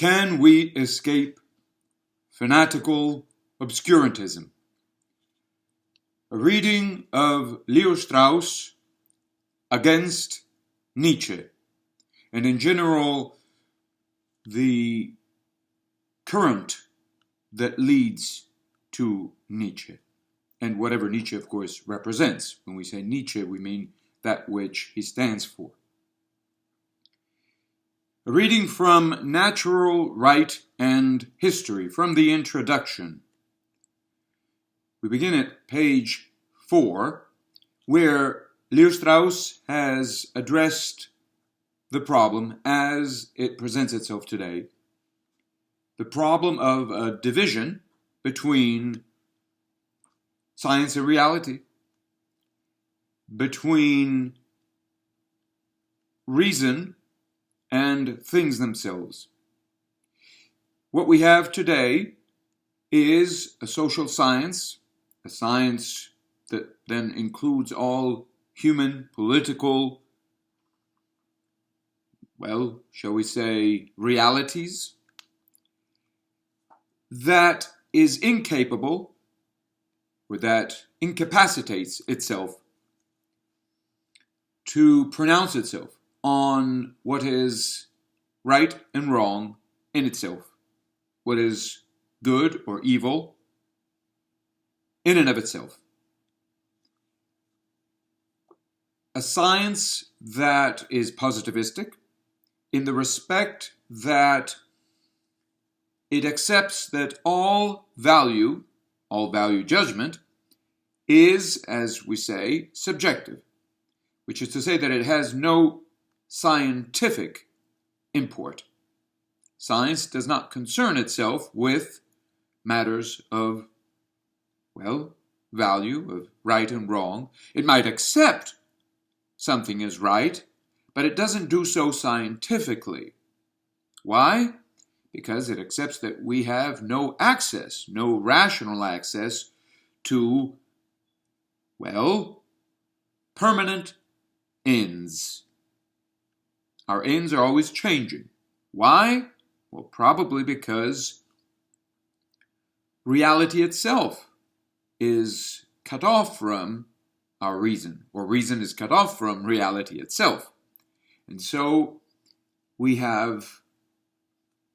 Can we escape fanatical obscurantism? A reading of Leo Strauss against Nietzsche, and in general, the current that leads to Nietzsche, and whatever Nietzsche, of course, represents. When we say Nietzsche, we mean that which he stands for. A reading from Natural Right and History, from the introduction. We begin at page 4, where Leo Strauss has addressed the problem as it presents itself today, the problem of a division between science and reality, between reason and things themselves. What we have today is a social science, a science that then includes all human, political, well, shall we say, realities, that is incapable, or that incapacitates itself to pronounce itself on what is right and wrong in itself, what is good or evil in and of itself. A science that is positivistic in the respect that it accepts that all value judgment is, as we say, subjective, which is to say that it has no scientific import. Science does not concern itself with matters of, well, value, of right and wrong. It might accept something as right, but it doesn't do so scientifically. Why? Because it accepts that we have no access, no rational access to, well, permanent ends. Our ends are always changing. Why? Well, probably because reality itself is cut off from our reason, or reason is cut off from reality itself. And so we have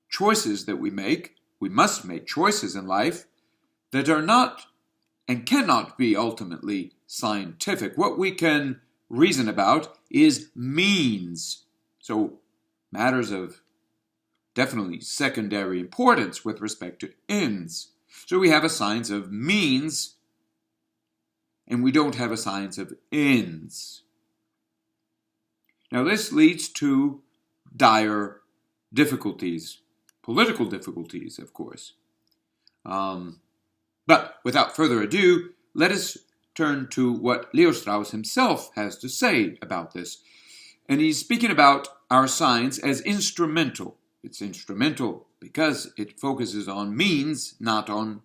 choices that we make. We must make choices in life that are not and cannot be ultimately scientific. What we can reason about is means. So matters of definitely secondary importance with respect to ends. So we have a science of means, and we don't have a science of ends. Now this leads to dire difficulties, political difficulties, of course. But without further ado, let us turn to what Leo Strauss himself has to say about this. And he's speaking about our science as instrumental. It's instrumental because it focuses on means, not on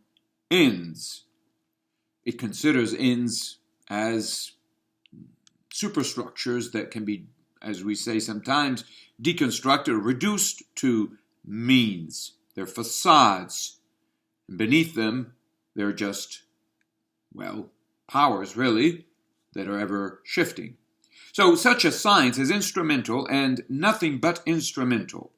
ends. It considers ends as superstructures that can be, as we say sometimes, deconstructed, reduced to means. They're facades. And beneath them, they're just, well, powers, really, that are ever shifting. So such a science is instrumental and nothing but instrumental.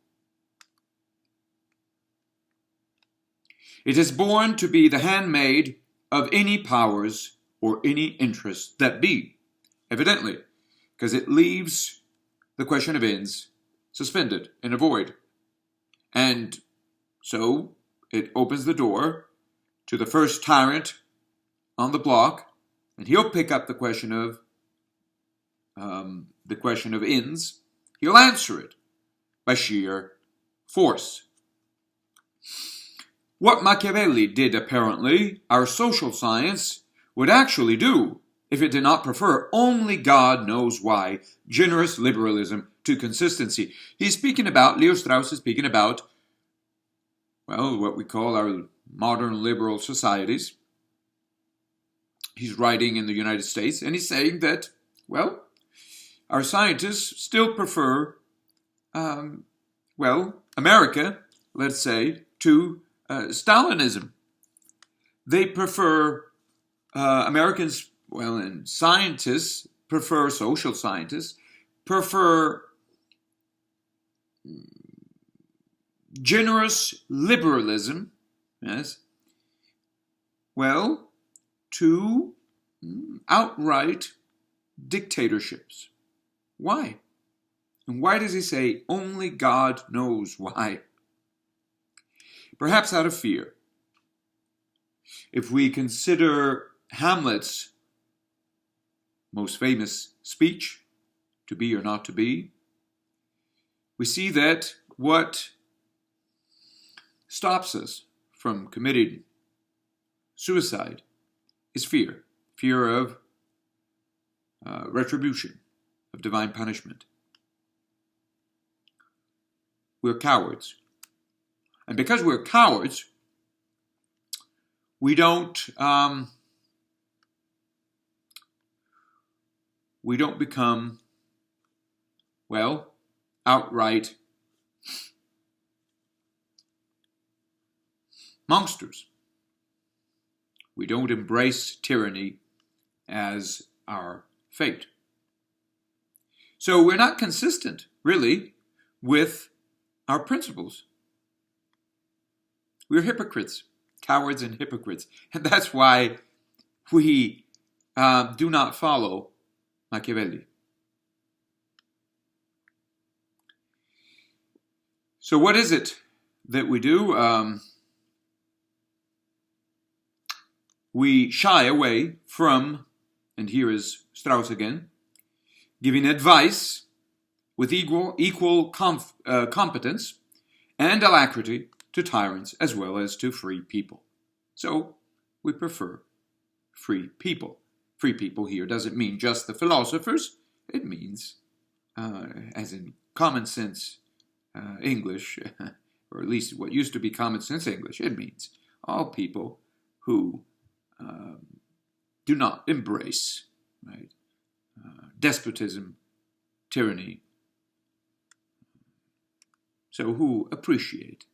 It is born to be the handmaid of any powers or any interests that be, evidently, because it leaves the question of ends suspended in a void. And so it opens the door to the first tyrant on the block, and he'll pick up the question of ends. He'll answer it by sheer force. What Machiavelli did, apparently, our social science would actually do if it did not prefer, only God knows why, generous liberalism to consistency. Leo Strauss is speaking about, well, what we call our modern liberal societies. He's writing in the United States, and he's saying that, well, our scientists still prefer, America let's say, to Stalinism. They prefer, Americans, well, and scientists prefer, social scientists, prefer generous liberalism, yes, well, to outright dictatorships. Why? And why does he say only God knows why? Perhaps out of fear. If we consider Hamlet's most famous speech, to be or not to be, we see that what stops us from committing suicide is fear. Fear of retribution, of divine punishment. We're cowards. And because we're cowards, we don't become, well, outright monsters. We don't embrace tyranny as our fate. So we're not consistent, really, with our principles. We're hypocrites, cowards and hypocrites. And that's why we do not follow Machiavelli. So what is it that we do? We shy away from, and here is Strauss again, giving advice with equal competence and alacrity to tyrants as well as to free people. So we prefer free people. Free people here doesn't mean just the philosophers. It means, as in common sense English, or at least what used to be common sense English, it means all people who do not embrace, right, despotism, tyranny, so who appreciate,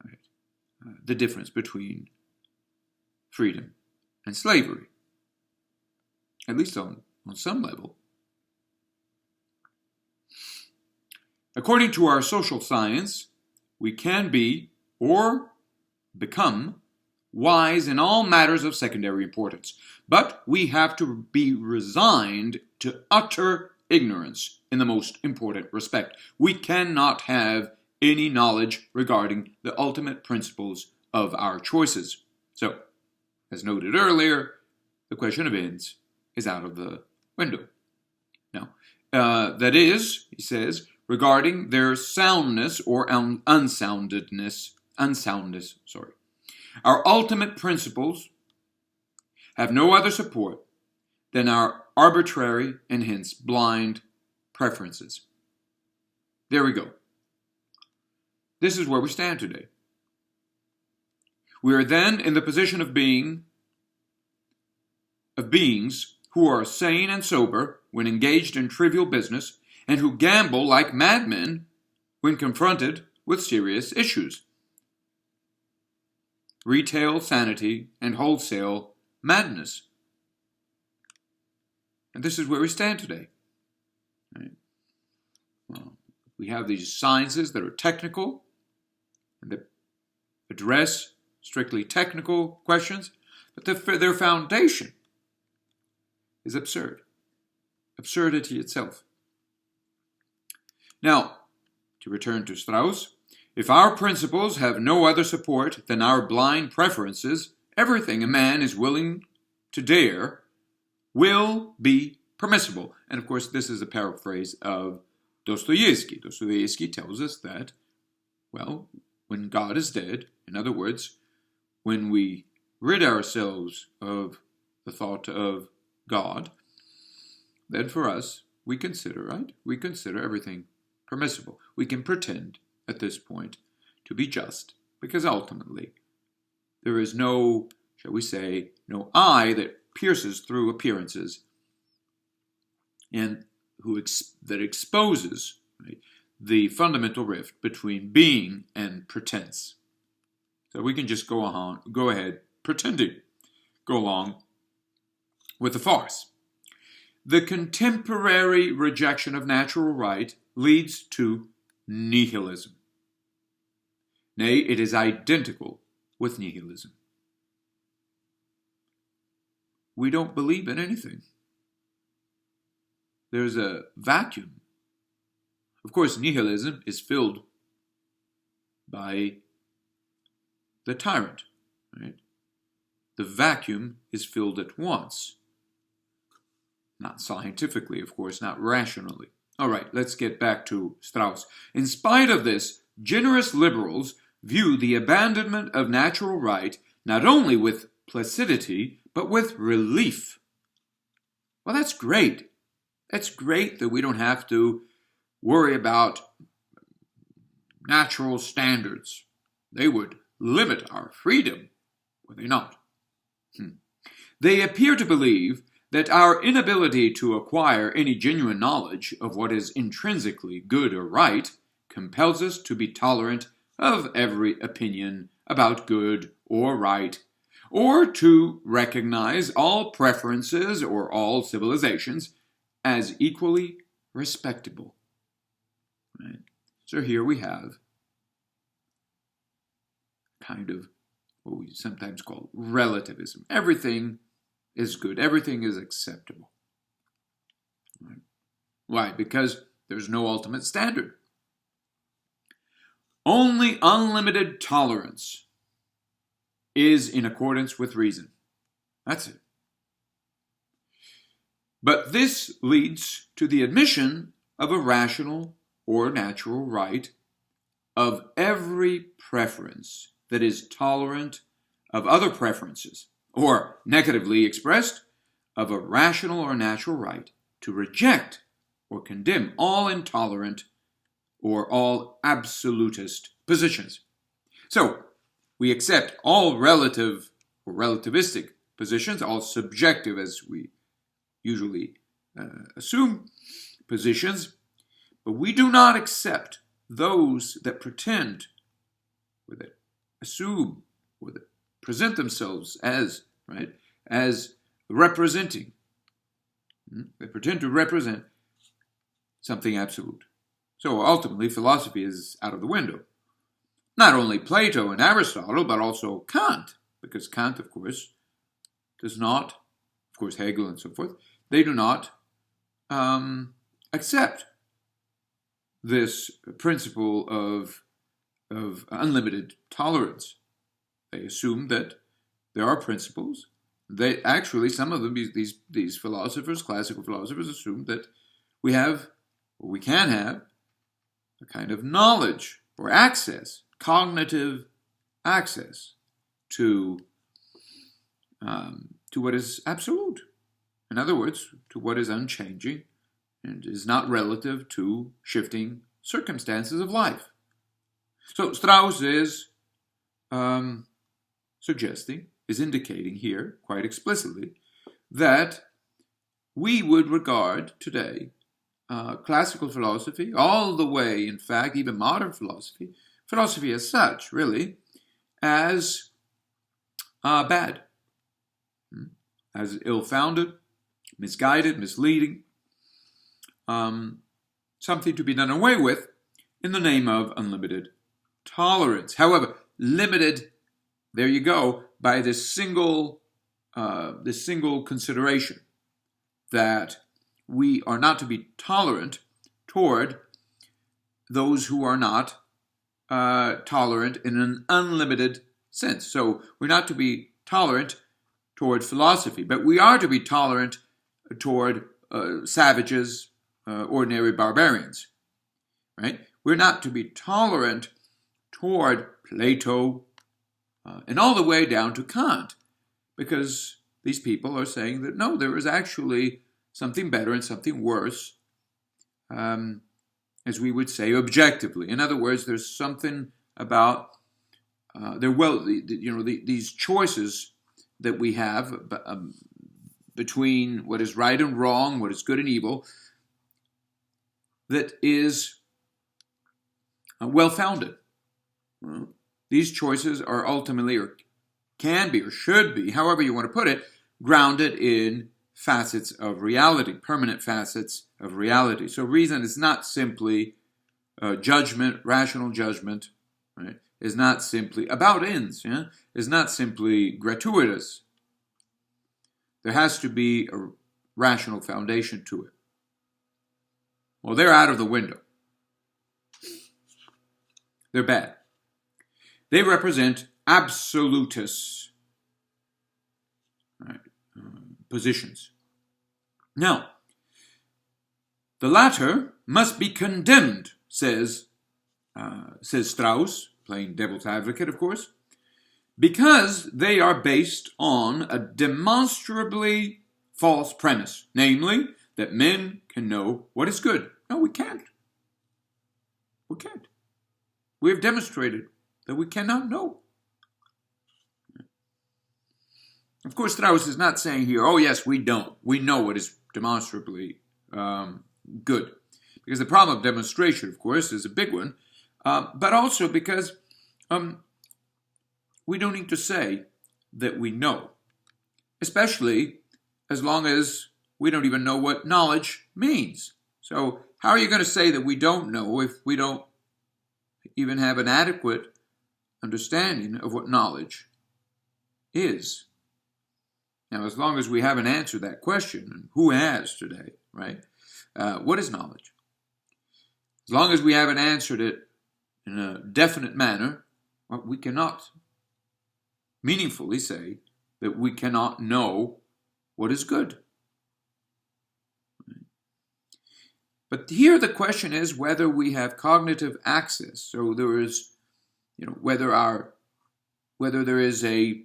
right, the difference between freedom and slavery, at least on some level. According to our social science, we can be or become wise in all matters of secondary importance, but we have to be resigned to utter ignorance in the most important respect. We cannot have any knowledge regarding the ultimate principles of our choices. So, as noted earlier, the question of ends is out of the window. Now, that is, he says, regarding their soundness or unsoundness. Our ultimate principles have no other support than our arbitrary and hence blind preferences. There we go. This is where we stand today. We are then in the position of beings who are sane and sober when engaged in trivial business and who gamble like madmen when confronted with serious issues. Retail sanity and wholesale madness. And this is where we stand today. Right? Well, we have these sciences that are technical and that address strictly technical questions, but their foundation is absurd. Absurdity itself. Now, to return to Strauss, if our principles have no other support than our blind preferences, everything a man is willing to dare will be permissible. And of course, this is a paraphrase of Dostoevsky. Dostoevsky tells us that, well, when God is dead, in other words, when we rid ourselves of the thought of God, then for us, we consider, right? We consider everything permissible. We can pretend at this point to be just, because ultimately there is no, shall we say, no eye that pierces through appearances and that exposes, right, the fundamental rift between being and pretense. So we can just go ahead pretending, go along with the farce. The contemporary rejection of natural right leads to nihilism. Nay, it is identical with nihilism. We don't believe in anything. There's a vacuum. Of course, nihilism is filled by the tyrant, right? The vacuum is filled at once. Not scientifically, of course, not rationally. All right, let's get back to Strauss. In spite of this, generous liberals view the abandonment of natural right not only with placidity, but with relief. Well, that's great. That's great that we don't have to worry about natural standards. They would limit our freedom, would they not? They appear to believe that our inability to acquire any genuine knowledge of what is intrinsically good or right compels us to be tolerant of every opinion about good or right, or to recognize all preferences or all civilizations as equally respectable. Right? So here we have kind of what we sometimes call relativism. Everything is good. Everything is acceptable. Right? Why? Because there's no ultimate standard. Only unlimited tolerance is in accordance with reason. That's it. But this leads to the admission of a rational or natural right of every preference that is tolerant of other preferences, or negatively expressed, of a rational or natural right to reject or condemn all intolerant or all absolutist positions. So, we accept all relative or relativistic positions, all subjective, as we usually assume, positions, but we do not accept those that pretend, or that assume, or that present themselves as, right, as representing. They pretend to represent something absolute. So ultimately, philosophy is out of the window. Not only Plato and Aristotle, but also Kant, because Kant, of course, does not, of course, Hegel and so forth, they do not accept this principle of unlimited tolerance. They assume that there are principles. They actually, some of them, these philosophers, classical philosophers, assume that we have, or we can have, a kind of knowledge or access, cognitive access to what is absolute. In other words, to what is unchanging and is not relative to shifting circumstances of life. So Strauss is suggesting, is indicating here quite explicitly that we would regard today classical philosophy, all the way, in fact, even modern philosophy as such, really, as bad, as ill-founded, misguided, misleading, something to be done away with in the name of unlimited tolerance. However, limited, there you go, by this single consideration that we are not to be tolerant toward those who are not tolerant in an unlimited sense. So we're not to be tolerant toward philosophy, but we are to be tolerant toward savages, ordinary barbarians, right? We're not to be tolerant toward Plato and all the way down to Kant, because these people are saying that no, there is actually something better and something worse, as we would say, objectively. In other words, there's something about these choices that we have between what is right and wrong, what is good and evil, that is well-founded. Well, these choices are ultimately, or can be, or should be, however you want to put it, grounded in facets of reality, permanent facets of reality. So reason is not simply judgment, rational judgment, right? Is not simply about ends, yeah? Is not simply gratuitous. There has to be a rational foundation to it. Well, they're out of the window. They're bad. They represent absolutist positions. Now, the latter must be condemned, says Strauss, playing devil's advocate, of course, because they are based on a demonstrably false premise, namely, that men can know what is good. No, we can't. We can't. We have demonstrated that we cannot know. Of course, Strauss is not saying here, oh yes, we don't. We know what is demonstrably good. Because the problem of demonstration, of course, is a big one, but also because we don't need to say that we know, especially as long as we don't even know what knowledge means. So how are you going to say that we don't know if we don't even have an adequate understanding of what knowledge is? Now, as long as we haven't answered that question, and who has today, right? What is knowledge? As long as we haven't answered it in a definite manner, well, we cannot meaningfully say that we cannot know what is good. But here the question is whether we have cognitive access. So there is, whether there is a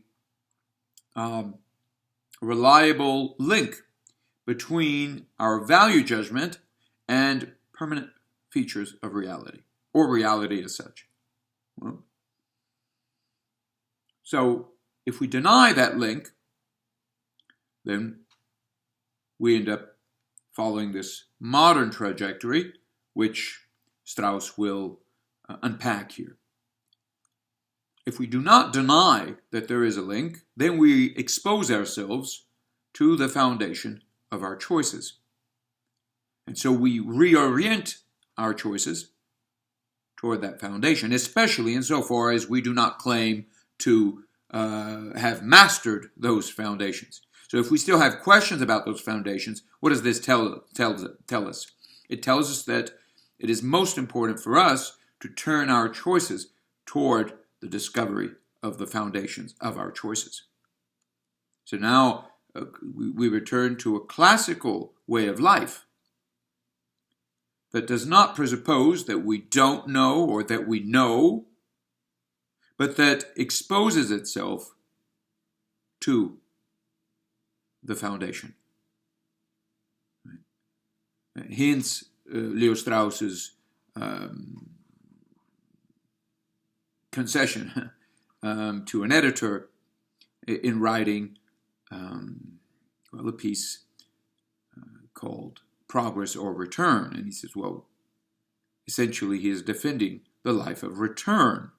reliable link between our value judgment and permanent features of reality, or reality as such. Well, so if we deny that link, then we end up following this modern trajectory, which Strauss will unpack here. If we do not deny that there is a link, then we expose ourselves to the foundation of our choices. And so we reorient our choices toward that foundation, especially insofar as we do not claim to have mastered those foundations. So if we still have questions about those foundations, what does this tell us? It tells us that it is most important for us to turn our choices toward the discovery of the foundations of our choices. So now we return to a classical way of life that does not presuppose that we don't know or that we know, but that exposes itself to the foundation. Hence, Leo Strauss's concession to an editor in writing a piece called Progress or Return. And he says, well, essentially he is defending the life of return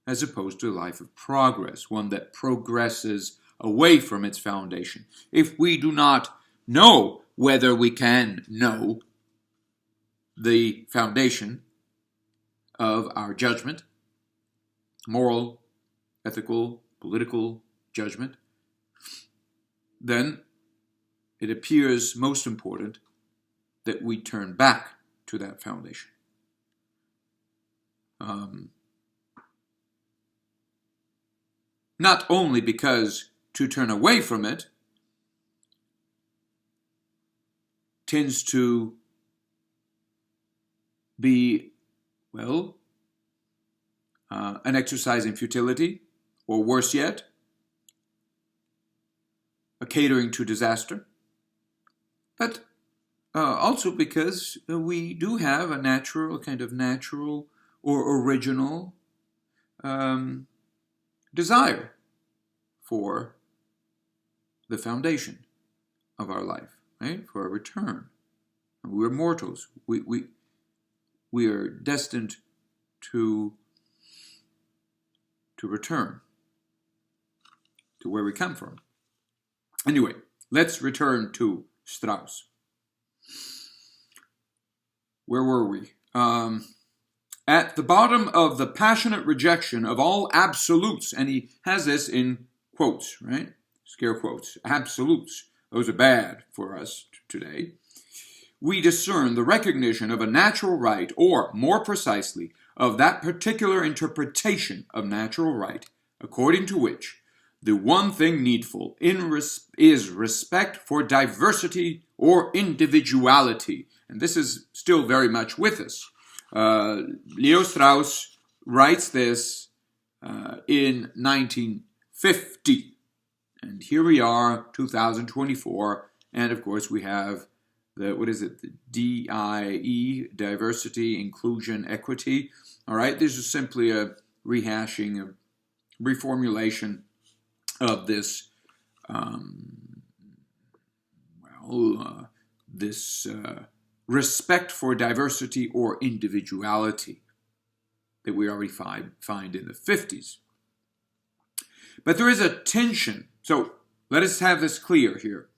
as opposed to a life of progress, one that progresses away from its foundation. If we do not know whether we can know the foundation of our judgment, moral, ethical, political judgment, then it appears most important that we turn back to that foundation. Not only because to turn away from it tends to be, well, an exercise in futility, or worse yet, a catering to disaster, but also because we do have a kind of natural or original desire for the foundation of our life, right? For a return. We're mortals. We are destined to return to where we come from. Anyway, let's return to Strauss. Where were we? At the bottom of the passionate rejection of all absolutes, and he has this in quotes, right? Scare quotes. Absolutes. Those are bad for us today. We discern the recognition of a natural right, or, more precisely, of that particular interpretation of natural right, according to which the one thing needful is respect for diversity or individuality. And this is still very much with us. Leo Strauss writes this in 1950. And here we are, 2024, and of course we have the, the DIE, diversity, inclusion, equity. All right, this is simply a rehashing, a reformulation of this, respect for diversity or individuality that we already find in the 50s. But there is a tension. So let us have this clear here.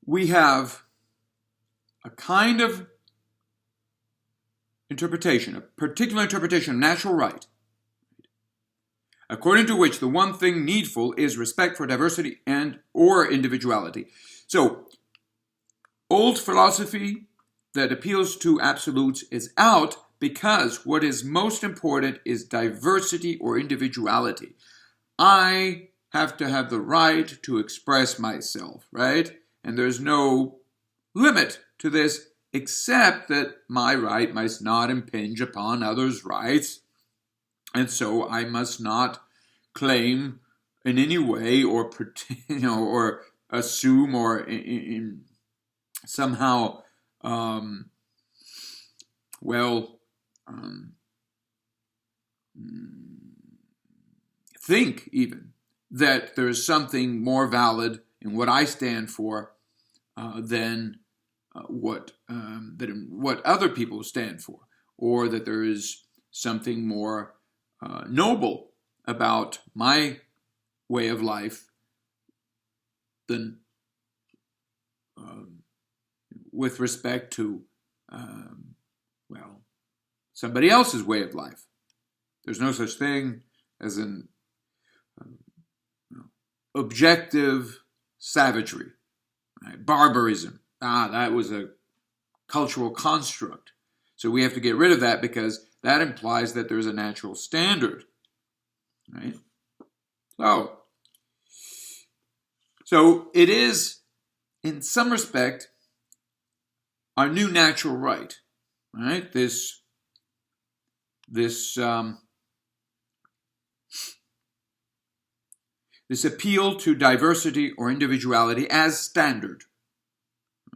We have a kind of interpretation, a particular interpretation of natural right, according to which the one thing needful is respect for diversity and or individuality. So, old philosophy that appeals to absolutes is out because what is most important is diversity or individuality. I have to have the right to express myself, right? And there's no limit to this except that my right must not impinge upon others' rights. And so I must not claim in any way or or assume or somehow think even that there is something more valid in what I stand for than what other people stand for, or that there is something more noble about my way of life than with respect to somebody else's way of life. There's no such thing as an objective savagery, right? Barbarism. That was a cultural construct. So we have to get rid of that because that implies that there's a natural standard, right? So it is, in some respect, our new natural right, right? This appeal to diversity or individuality as standard.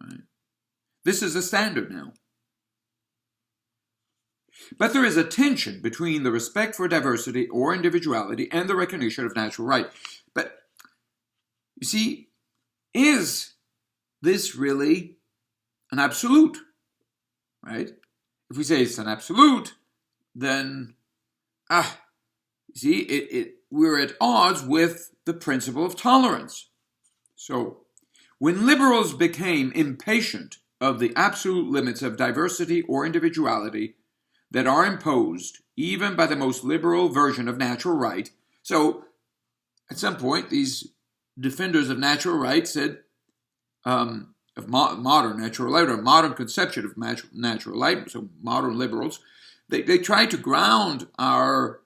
Right? This is a standard now. But there is a tension between the respect for diversity or individuality and the recognition of natural right. But, you see, is this really an absolute? Right? If we say it's an absolute, then, you see, we're at odds with the principle of tolerance. So, when liberals became impatient of the absolute limits of diversity or individuality that are imposed even by the most liberal version of natural right, so at some point these defenders of natural right said, of modern natural right, or modern conception of natural right, so modern liberals, they tried to ground our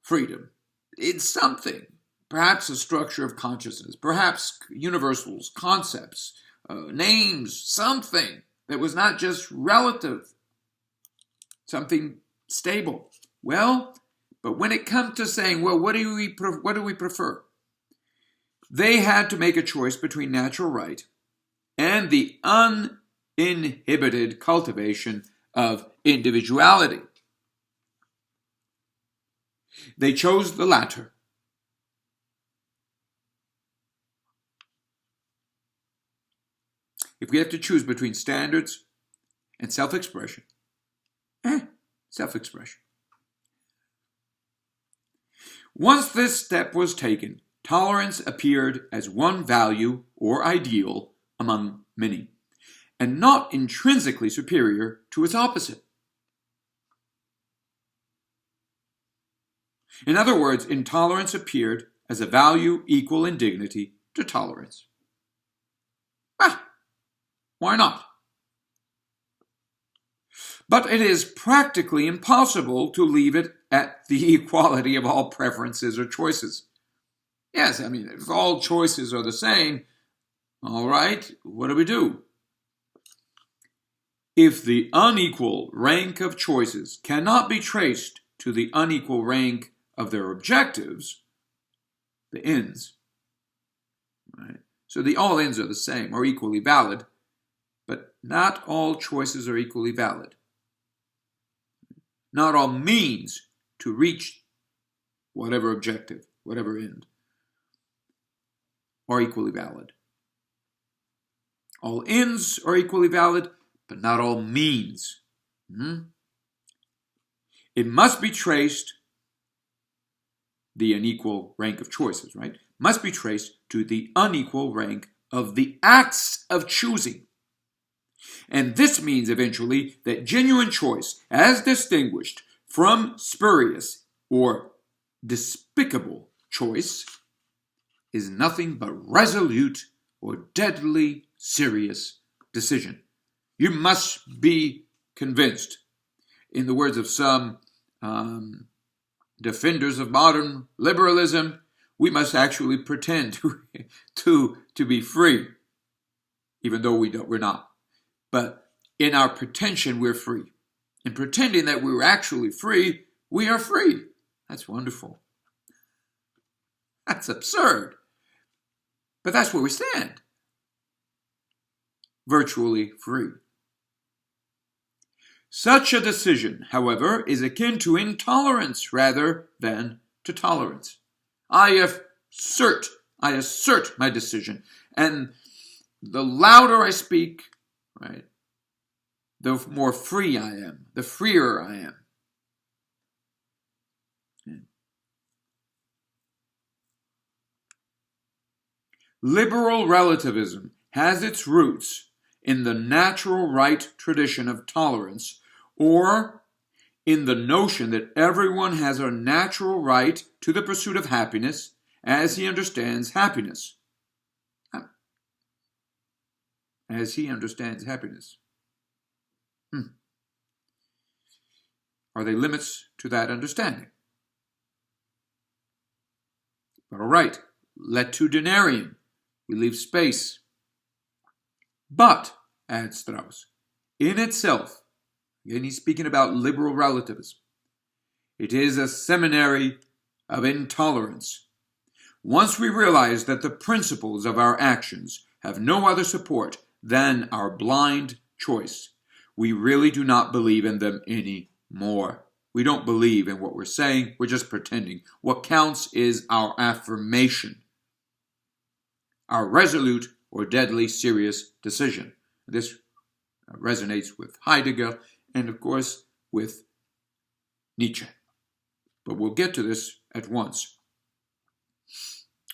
freedom in something, perhaps a structure of consciousness, perhaps universals, concepts, names, something that was not just relative, something stable. Well, but when it comes to saying, well, what do we prefer? They had to make a choice between natural right and the uninhibited cultivation of individuality. They chose the latter. If we have to choose between standards and self-expression, Self-expression. Once this step was taken, tolerance appeared as one value or ideal among many, and not intrinsically superior to its opposite. In other words, intolerance appeared as a value equal in dignity to tolerance. Why not? But it is practically impossible to leave it at the equality of all preferences or choices. Yes, I mean, if all choices are the same, all right, what do we do? If the unequal rank of choices cannot be traced to the unequal rank of their objectives, the ends, right? So all ends are the same, or equally valid, but not all choices are equally valid. Not all means to reach whatever objective, whatever end, are equally valid. All ends are equally valid, but not all means. It must be traced, the unequal rank of choices, right? Must be traced to the unequal rank of the acts of choosing. And this means eventually that genuine choice, as distinguished from spurious or despicable choice, is nothing but resolute or deadly serious decision. You must be convinced. In the words of some defenders of modern liberalism, we must actually pretend to be free, even though we're not. But in our pretension, we're free. In pretending that we're actually free, we are free. That's wonderful. That's absurd. But that's where we stand. Virtually free. Such a decision, however, is akin to intolerance rather than to tolerance. I assert my decision. And the louder I speak, right, the more free I am, the freer I am. Liberal relativism has its roots in the natural right tradition of tolerance, or in the notion that everyone has a natural right to the pursuit of happiness as he understands happiness. As he understands happiness. Are there limits to that understanding? But all right, letitudinarian. We leave space. But, adds Strauss, in itself, again he's speaking about liberal relativism, it is a seminary of intolerance. Once we realize that the principles of our actions have no other support than our blind choice, we really do not believe in them anymore. We don't believe in what we're saying, we're just pretending. What counts is our affirmation, our resolute or deadly serious decision. This resonates with Heidegger and, of course, with Nietzsche. But we'll get to this at once.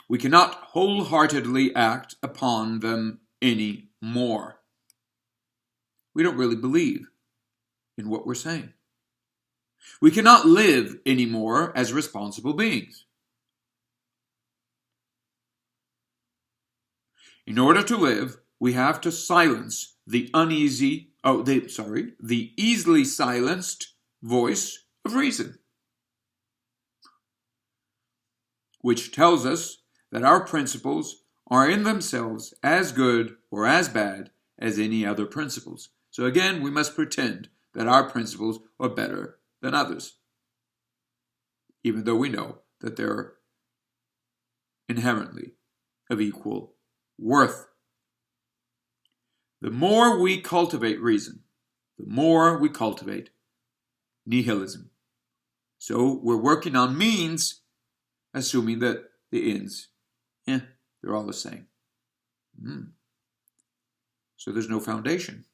We cannot wholeheartedly act upon them anymore. We don't really believe in what we're saying. We cannot live anymore as responsible beings. In order to live, we have to silence the easily silenced voice of reason, which tells us that our principles are in themselves as good or as bad as any other principles. So again, we must pretend that our principles are better than others, even though we know that they're inherently of equal worth. The more we cultivate reason, the more we cultivate nihilism. So we're working on means, assuming that the ends, they're all the same. So there's no foundation,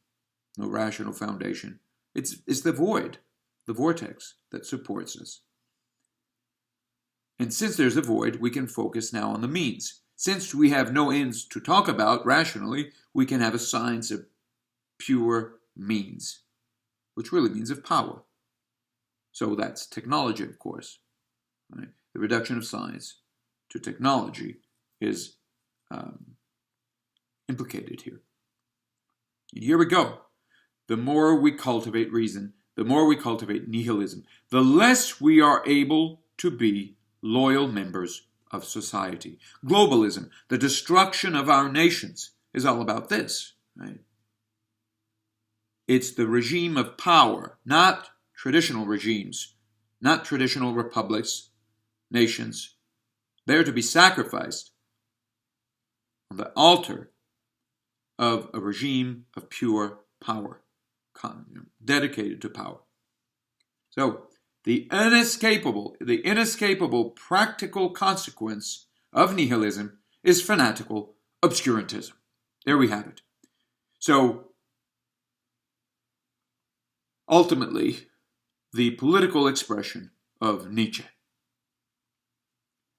no rational foundation It's the void, the vortex that supports us. And since there's a void, we can focus now on the means. Since we have no ends to talk about rationally, we can have a science of pure means, which really means of power. So that's technology, of course. Right? The reduction of science to technology is implicated here. And here we go. The more we cultivate reason, the more we cultivate nihilism, the less we are able to be loyal members of society. Globalism, the destruction of our nations, is all about this, right? It's the regime of power, not traditional regimes, not traditional republics, nations. They're to be sacrificed on the altar of a regime of pure power, dedicated to power. So, the inescapable practical consequence of nihilism is fanatical obscurantism. There we have it. So, ultimately, the political expression of Nietzsche.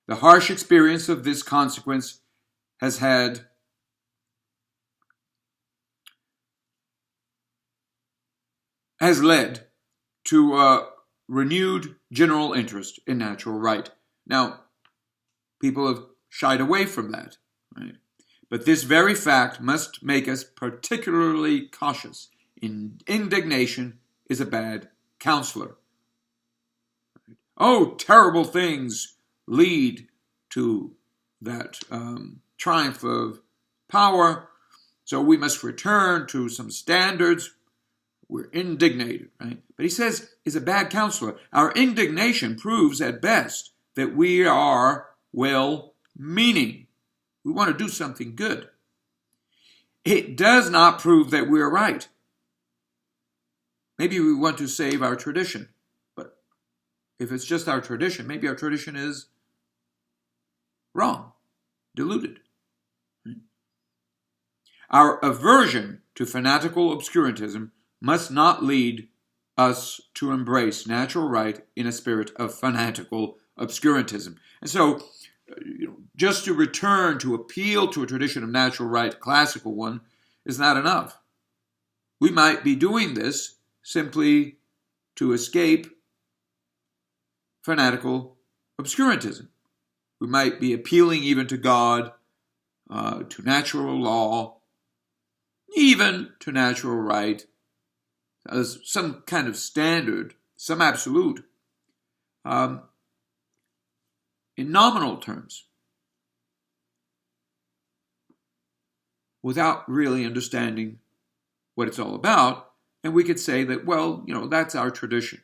The harsh experience of this consequence has led to a renewed general interest in natural right. Now, people have shied away from that, right? But this very fact must make us particularly cautious. Indignation is a bad counselor. Oh, terrible things lead to that triumph of power, so we must return to some standards. We're indignated, right? But he says, is a bad counselor. Our indignation proves at best that we are well-meaning. We want to do something good. It does not prove that we're right. Maybe we want to save our tradition, but if it's just our tradition, maybe our tradition is wrong, deluded. Our aversion to fanatical obscurantism must not lead us to embrace natural right in a spirit of fanatical obscurantism. And so, just to return to appeal to a tradition of natural right, classical one, is not enough. We might be doing this simply to escape fanatical obscurantism. We might be appealing even to God, to natural law, even to natural right, as some kind of standard, some absolute, in nominal terms, without really understanding what it's all about. And we could say that, well, that's our tradition.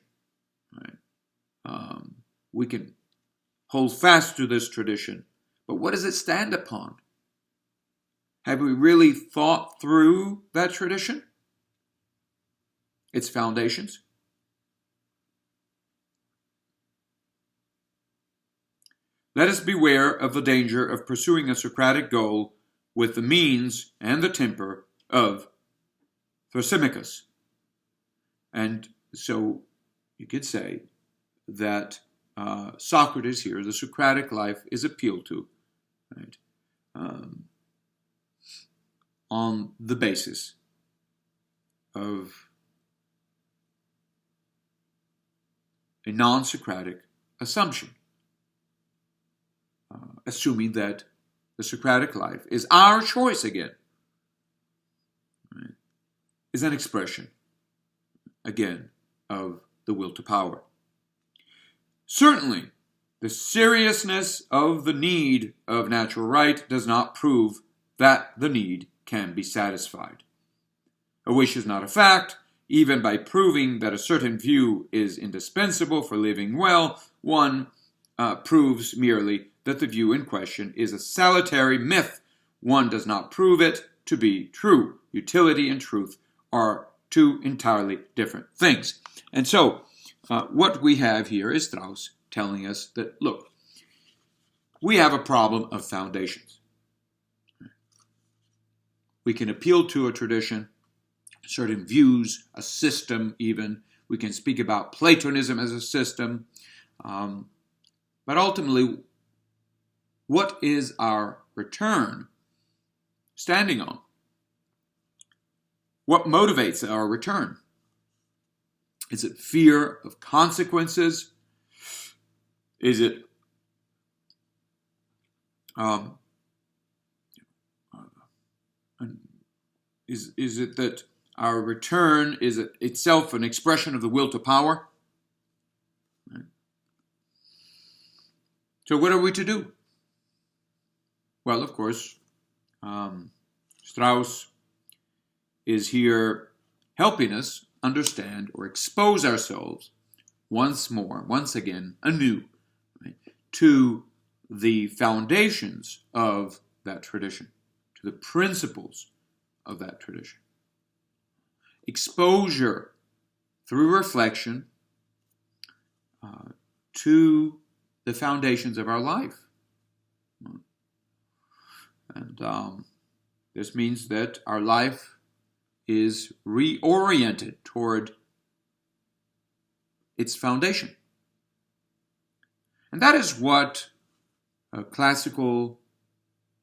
Right? We can hold fast to this tradition, but what does it stand upon? Have we really thought through that tradition? Its foundations? Let us beware of the danger of pursuing a Socratic goal with the means and the temper of Thrasymachus. And so you could say that Socrates here, the Socratic life, is appealed to, right? On the basis of a non-Socratic assumption, assuming that the Socratic life is our choice again, right? Is an expression, again, of the will to power. Certainly, the seriousness of the need of natural right does not prove that the need can be satisfied. A wish is not a fact. Even by proving that a certain view is indispensable for living well, one proves merely that the view in question is a salutary myth. One does not prove it to be true. Utility and truth are two entirely different things. And so, what we have here is Strauss telling us that, look, we have a problem of foundations. We can appeal to a tradition, certain views, a system even. We can speak about Platonism as a system. But ultimately, what is our return standing on? What motivates our return? Is it fear of consequences? Is it is it that our return is itself an expression of the will to power? Right. So what are we to do? Well, of course, Strauss is here helping us understand or expose ourselves once more, once again, anew, right, to the foundations of that tradition, to the principles of that tradition. Exposure through reflection to the foundations of our life. And this means that our life is reoriented toward its foundation. And that is what classical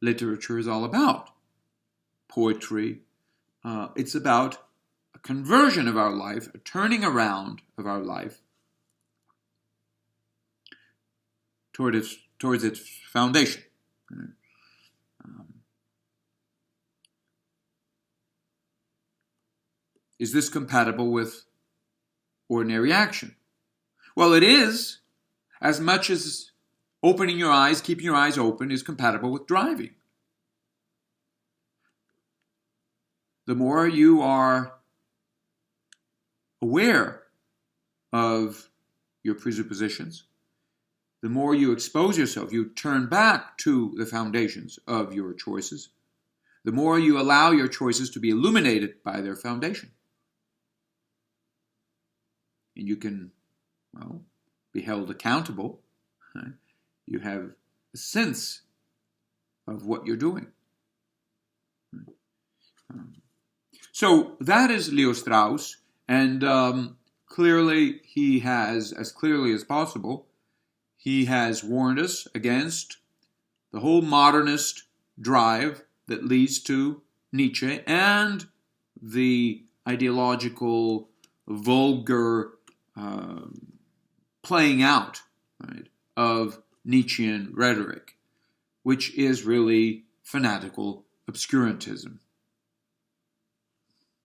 literature is all about. Poetry. It's about a conversion of our life, a turning around of our life towards its foundation. Is this compatible with ordinary action? Well, it is, as much as opening your eyes, keeping your eyes open, is compatible with driving. The more you are aware of your presuppositions, the more you expose yourself, you turn back to the foundations of your choices, the more you allow your choices to be illuminated by their foundation. And you can, well, be held accountable. Right? You have a sense of what you're doing. So that is Leo Strauss, and clearly he has, as clearly as possible, he has warned us against the whole modernist drive that leads to Nietzsche and the ideological, vulgar playing out, right, of Nietzschean rhetoric, which is really fanatical obscurantism.